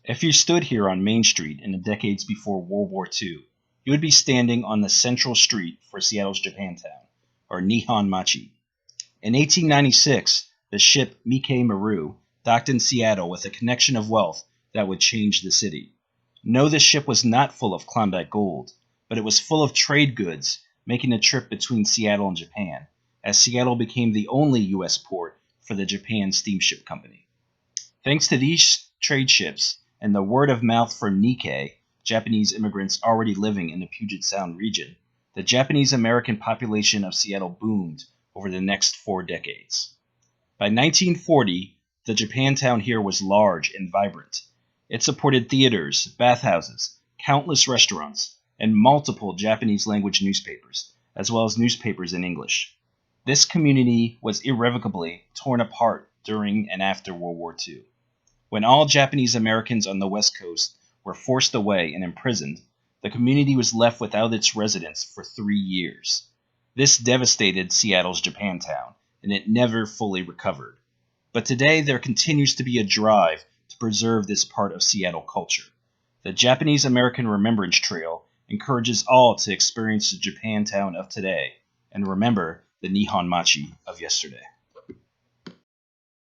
If you stood here on Main Street in the decades before World War II, you would be standing on the central street for Seattle's Japantown, or Nihonmachi. In 1896, the ship Miike Maru docked in Seattle with a connection of wealth that would change the city. No, this ship was not full of Klondike gold, but it was full of trade goods, making the trip between Seattle and Japan, as Seattle became the only U.S. port for the Japan Steamship Company. Thanks to these trade ships and the word of mouth for Nikkei, Japanese immigrants already living in the Puget Sound region, the Japanese American population of Seattle boomed over the next 4 decades. By 1940, the Japantown here was large and vibrant. It supported theaters, bathhouses, countless restaurants, and multiple Japanese language newspapers, as well as newspapers in English. This community was irrevocably torn apart during and after World War II. When all Japanese Americans on the West Coast were forced away and imprisoned, the community was left without its residents for 3 years. This devastated Seattle's Japantown, and it never fully recovered. But today there continues to be a drive to preserve this part of Seattle culture. The Japanese American Remembrance Trail encourages all to experience the Japantown of today and remember the Nihonmachi of yesterday.